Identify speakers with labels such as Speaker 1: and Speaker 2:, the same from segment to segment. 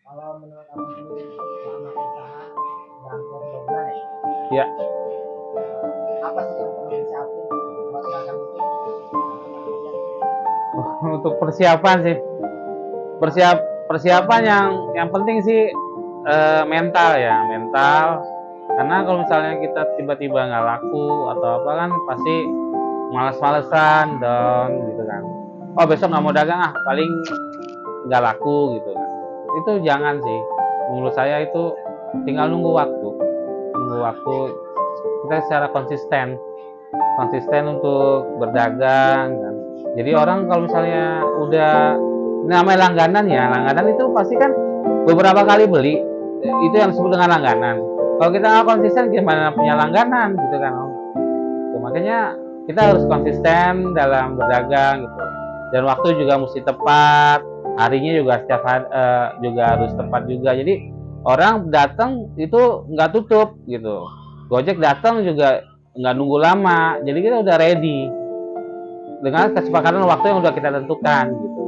Speaker 1: Kalau menurut abang sendiri selama usaha hampir 2 bulan ya,
Speaker 2: Ya.
Speaker 1: apa sih yang perlu disiapin buat dagang itu?
Speaker 2: Untuk persiapan sih, persiapan yang penting sih mental ya, mental. Karena kalau misalnya kita tiba-tiba nggak laku atau apa kan pasti malas-malesan down gitu kan. Oh besok nggak mau dagang ah, paling nggak laku gitu kan. Itu jangan sih. Menurut saya itu tinggal nunggu waktu kita secara konsisten untuk berdagang kan. Jadi orang kalau misalnya udah, ini namanya langganan ya, langganan itu pasti kan beberapa kali beli, itu yang disebut dengan langganan. Kalau kita nggak konsisten gimana punya langganan gitu kan. Gitu. Makanya kita harus konsisten dalam berdagang gitu, dan waktu juga mesti tepat, harinya juga setiap hari juga harus tepat juga. Jadi orang datang itu nggak tutup gitu, Gojek datang juga nggak nunggu lama, jadi kita udah ready dengan kesepakatan waktu yang udah kita tentukan gitu.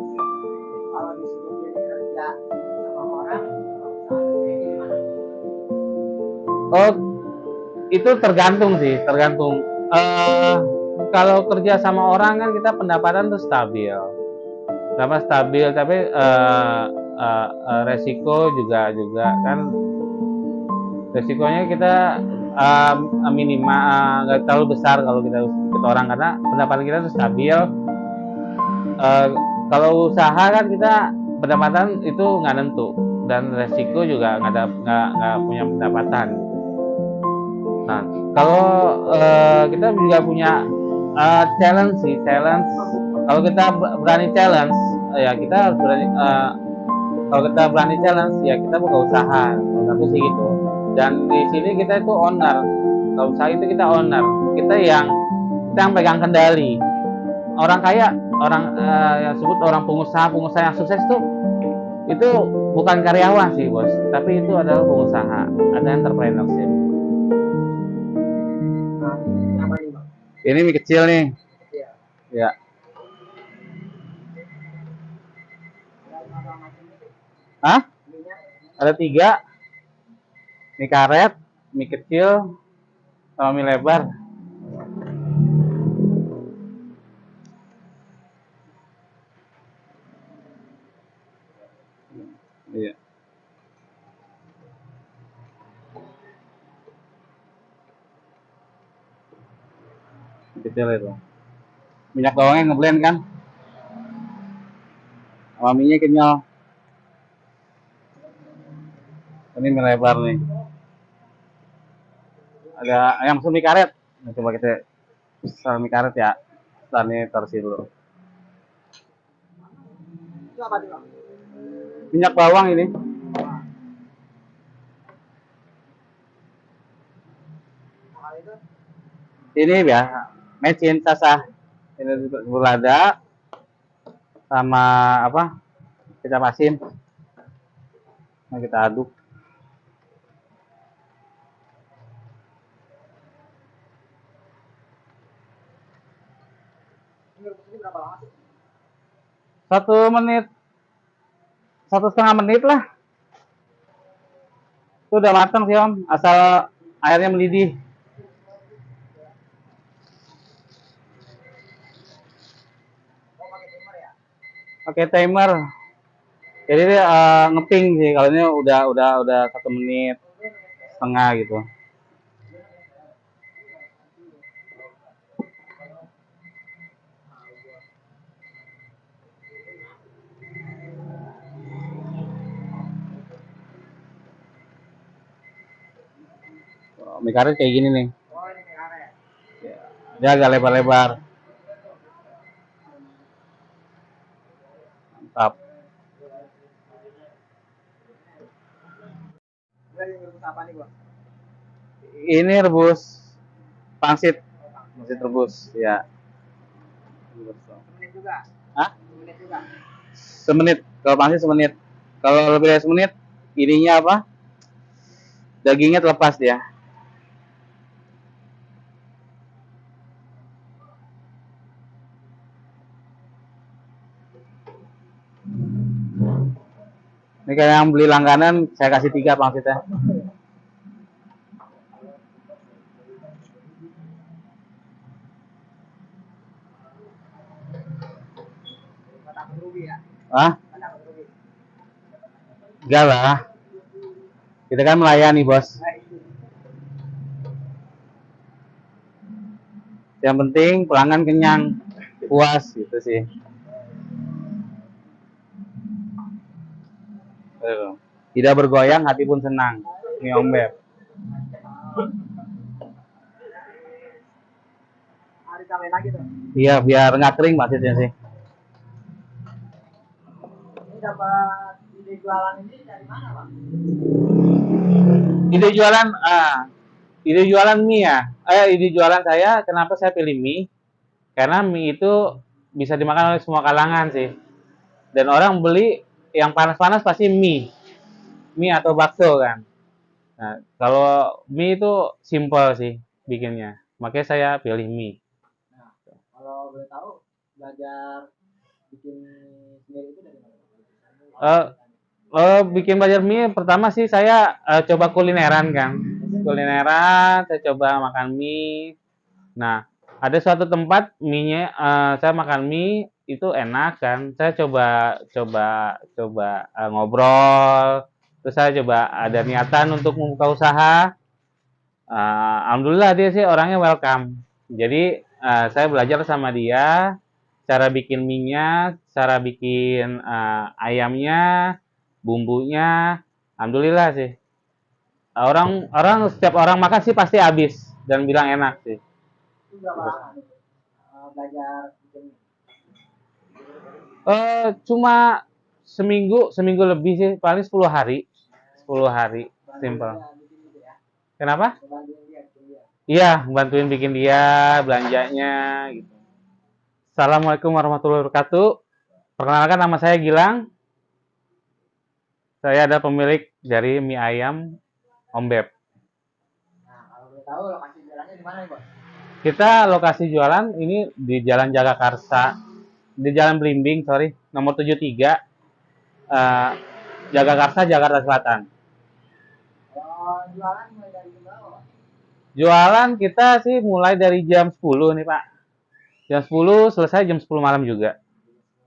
Speaker 1: Kalau disuruh kerja sama orang sama usaha kayak gimana?
Speaker 2: Oh, itu tergantung sih, tergantung. eh Kalau kerja sama orang kan kita pendapatan tuh stabil, tapi resiko juga juga kan, resikonya kita minimal, nggak terlalu besar kalau kita ikut orang karena pendapatan kita tuh stabil. Eh, Kalau usaha kan kita pendapatan itu nggak nentu, dan resiko juga nggak punya pendapatan. Nah, kalau kita juga punya challenge sih, challenge. Kalau kita berani challenge, ya kita harus berani. Kalau kita berani challenge, ya kita buka usaha. Satu sih gitu. Dan di sini kita itu owner. Kalau usaha itu kita owner. Kita yang pegang kendali. Orang kaya, orang yang sebut orang pengusaha yang sukses tuh itu bukan karyawan sih bos, tapi itu adalah pengusaha, ada entrepreneurship.
Speaker 1: Nah, ini apa nih bang?
Speaker 2: Ini mie kecil nih.
Speaker 1: Iya.
Speaker 2: Ya.
Speaker 1: Ada berapa macam itu?
Speaker 2: Hah?
Speaker 1: Minyak.
Speaker 2: Ada 3, mie karet, mie kecil, sama mie lebar. Iya, mie kecil itu. Minyak bawangnya ngeblend kan, sama mie kenyal. Ini mie lebar nih. Ada ayam mie karet. Nah, coba kita pesan mie karet ya. Pesan ini tersi dulu.
Speaker 1: Itu apa nih bang?
Speaker 2: Minyak bawang ini.
Speaker 1: Mahal itu?
Speaker 2: Ini ya, mecin sasa. Ini lada sama apa? Kecap asin. Nah, kita aduk.
Speaker 1: Ini rebusnya berapa lama sih?
Speaker 2: 1 menit, 1,5 menit lah. Itu udah matang sih om, asal airnya mendidih.
Speaker 1: Oh pakai timer ya?
Speaker 2: Pakai timer. Jadi dia ngeping sih kalau ini udah 1 menit setengah gitu. Mie karet kayak gini nih.
Speaker 1: Oh ini karet.
Speaker 2: Dia agak lebar-lebar. Mantap.
Speaker 1: Ini rebus apa nih bang?
Speaker 2: Ini rebus pangsit,
Speaker 1: Oh bang.
Speaker 2: pangsit rebus ya.
Speaker 1: Semenit juga.
Speaker 2: Hah?
Speaker 1: Semenit juga.
Speaker 2: Semenit. Kalau pangsit semenit. Kalau lebih dari semenit, ininya apa? Dagingnya terlepas dia. Ini kayak yang beli langganan, saya kasih 3 pangsitnya.
Speaker 1: Nggak takut rugi ya?
Speaker 2: Ah,
Speaker 1: Nggak takut rugi.
Speaker 2: enggak lah. Kita kan melayani, bos. Yang penting pelanggan kenyang, puas gitu sih. Tidak bergoyang, hati pun senang. Ini Om Beb.
Speaker 1: Hari tambahin lagi tuh.
Speaker 2: Iya, biar nggak kering maksudnya sih.
Speaker 1: Ini dapat ide jualan ini dari mana, Bang?
Speaker 2: Ide jualan, ide jualan mie ya. Ide jualan saya, kenapa saya pilih mie? Karena mie itu bisa dimakan oleh semua kalangan sih. Dan orang beli yang panas-panas pasti mie atau bakso kan. Nah, kalau mie itu simple sih bikinnya. Makanya saya pilih mie.
Speaker 1: Nah, kalau boleh tahu belajar bikin sendiri itu dari mana?
Speaker 2: Bikin belajar mie pertama sih saya coba kulineran kan. Kulineran, saya coba makan mie. Nah, ada suatu tempat mie-nya saya makan mie itu enak kan. Saya coba ngobrol. Terus saya coba ada niatan untuk membuka usaha. Alhamdulillah dia sih orangnya welcome. Jadi saya belajar sama dia cara bikin mie-nya, cara bikin ayamnya, bumbunya. Alhamdulillah sih. Orang setiap orang makan sih pasti habis dan bilang enak sih.
Speaker 1: Itu berapa lama belajar bikin?
Speaker 2: Cuma seminggu lebih sih, paling 10 hari. 10 hari, simple.
Speaker 1: Bikin gitu ya?
Speaker 2: Kenapa?
Speaker 1: Bantuin dia, bikin dia.
Speaker 2: Iya, bantuin bikin dia belanjanya gitu. Assalamualaikum warahmatullahi wabarakatuh. Perkenalkan nama saya Gilang. Saya ada pemilik dari mie ayam Om Beb.
Speaker 1: Nah, kalau boleh tahu lokasi jualannya di mana nih, Bos?
Speaker 2: Kita lokasi jualan ini di Jalan Jagakarsa, di Jalan Blimbing, sorry, nomor 73, Jagakarsa, Jakarta Selatan.
Speaker 1: Kalau jualan mulai dari jam berapa, Pak?
Speaker 2: Jualan kita sih mulai dari jam 10 nih Pak. Jam 10 selesai jam 10 malam juga.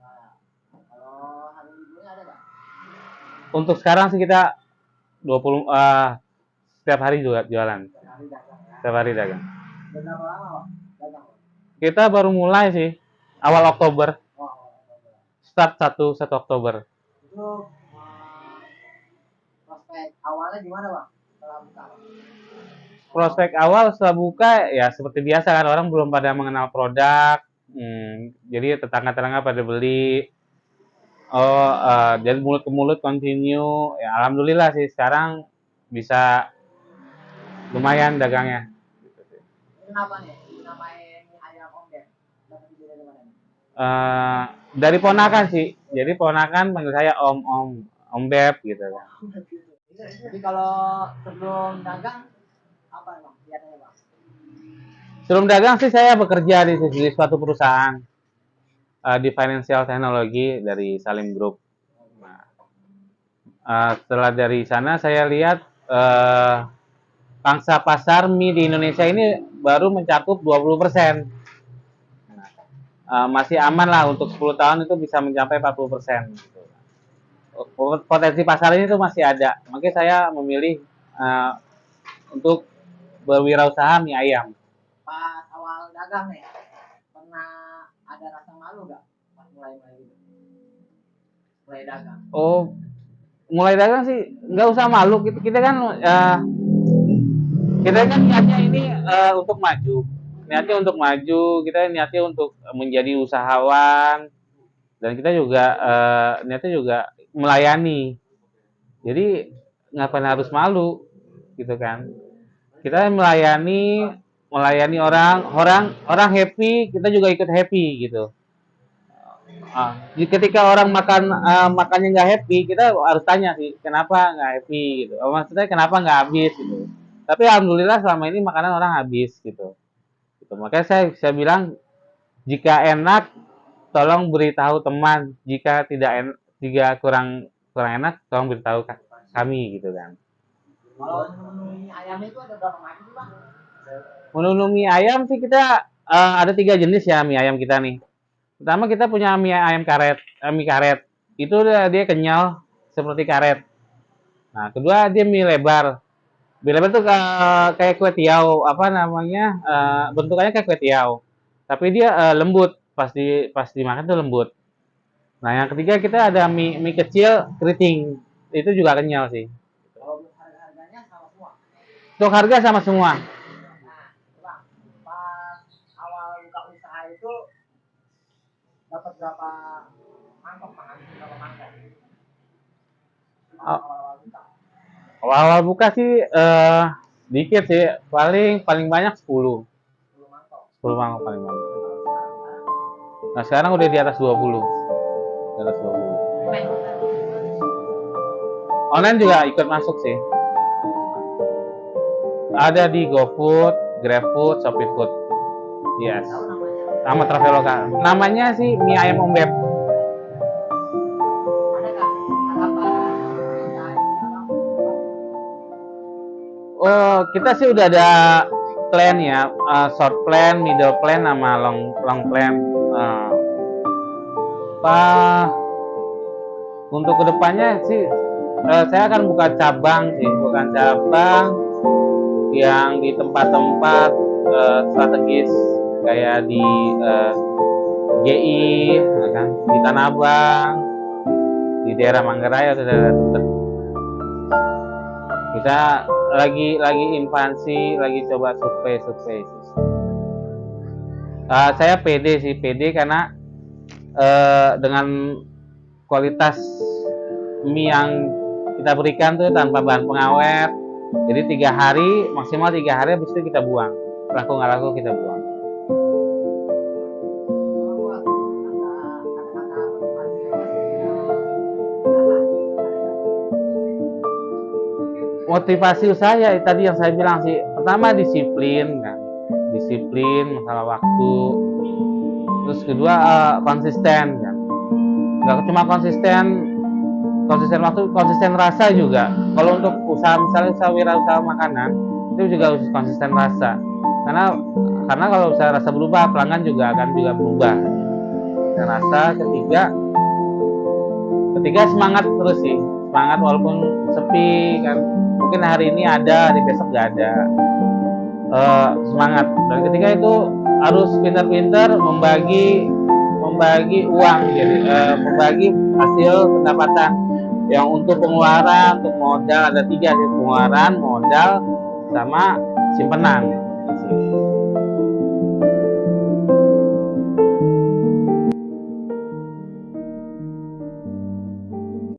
Speaker 1: Nah, kalau hari liburnya ada nggak?
Speaker 2: Untuk sekarang sih kita 20 setiap hari juga jualan.
Speaker 1: Hari dagang ya.
Speaker 2: Setiap hari dagang.
Speaker 1: Udah berapa lama, Pak? Dagang, Pak?
Speaker 2: Kita baru mulai sih awal Oktober.
Speaker 1: Oh,
Speaker 2: Start 1 Oktober.
Speaker 1: itu prospek awalnya gimana, Bang? Setelah buka, Bang?
Speaker 2: Prospek awal setelah buka ya seperti biasa kan orang belum pada mengenal produk. Jadi tetangga-tetangga pada beli. Jadi mulut ke mulut continue. Ya alhamdulillah sih sekarang bisa lumayan dagangnya.
Speaker 1: Kenapa nih? Dinamain mie ayam Om Beb? Dapat ide dari mana nih?
Speaker 2: Dari ponakan sih. Jadi ponakan panggil saya Om Beb gitu kan.
Speaker 1: Jadi kalau sebelum dagang apa, Bang? Kegiatannya, Bang?
Speaker 2: Sebelum dagang sih saya bekerja di suatu perusahaan di financial technology dari Salim Group. Setelah dari sana saya lihat pangsa pasar mie di Indonesia ini baru mencakup 20%. Masih aman lah untuk 10 tahun itu bisa mencapai 40%. Potensi pasar ini tuh masih ada. Makanya saya memilih untuk berwirausaha mie ayam.
Speaker 1: Pas awal dagang nih, pernah ada rasa malu nggak pas mulai-mulai gitu? Mulai dagang.
Speaker 2: Oh, mulai dagang sih nggak usah malu. Kita kan niatnya ini untuk maju. Niatnya untuk maju, kita niatnya untuk menjadi usahawan dan kita juga niatnya juga melayani. Jadi ngapain harus malu gitu kan? Kita melayani orang happy, kita juga ikut happy gitu. Ketika orang makannya nggak happy, kita harus tanya sih kenapa nggak happy gitu. Maksudnya kenapa nggak habis gitu. Tapi alhamdulillah selama ini makanan orang habis gitu. Makanya saya bilang jika enak tolong beritahu teman, jika kurang kurang enak, tolong beritahu kami gitu kan.
Speaker 1: Kalau menu mie ayam itu ada berapa macam sih bang?
Speaker 2: Menu mie ayam sih kita ada 3 jenis ya mie ayam kita nih. Pertama kita punya mie ayam karet, mie karet. Itu dia kenyal seperti karet. Nah, kedua dia mie lebar. Mie lebar tuh kayak kue tiaw, apa namanya? Bentukannya kayak kue tiaw. Tapi dia lembut, pas dimakan tuh lembut. Nah, yang ketiga kita ada mie kecil keriting. Itu juga kenyal sih.
Speaker 1: Kalau harga-harganya sama semua.
Speaker 2: Untuk harga sama semua.
Speaker 1: Nah, bang, pas awal buka usaha itu dapat berapa mangkok bang? Berapa mangkok? Awal-awal buka.
Speaker 2: Awal-awal buka sih dikit sih, paling banyak 10.
Speaker 1: 10 mangkok.
Speaker 2: 10 mangkok paling banyak. Nah, sekarang udah di atas 20. Di atas 20. Online juga ikut masuk sih. Ada di GoFood, GrabFood, ShopeeFood. Yes. Nama Traveloka. Namanya sih mie ayam Om Beb.
Speaker 1: Adakah harapan
Speaker 2: Oh, kita sih udah ada plan ya, short plan, middle plan, sama long plan. Untuk kedepannya sih, saya akan buka cabang sih, bukan cabang yang di tempat-tempat strategis kayak di GI, ya kan, di Tanah Abang, di daerah Manggarai atau daerah Tebet. Kita lagi ekspansi, lagi coba survei. Saya pede karena dengan kualitas mie yang kita berikan tuh tanpa bahan pengawet. Jadi 3 hari, maksimal 3 hari, habis itu kita buang. Laku nggak laku kita buang. Motivasi usaha ya tadi yang saya bilang sih, pertama disiplin kan, disiplin masalah waktu, terus kedua konsisten kan, nggak cuma konsisten waktu, konsisten rasa juga. Kalau untuk usaha, misalnya usaha wirausaha makanan, itu juga harus konsisten rasa, karena kalau usaha rasa berubah, pelanggan juga akan berubah. Dan rasa ketiga semangat terus sih, semangat walaupun sepi kan, mungkin hari ini ada, hari besok nggak ada, semangat. Dan ketiga itu harus pintar-pintar membagi uang, jadi membagi hasil pendapatan yang untuk pengeluaran, untuk modal ada 3 sih, pengeluaran, modal, sama simpenan.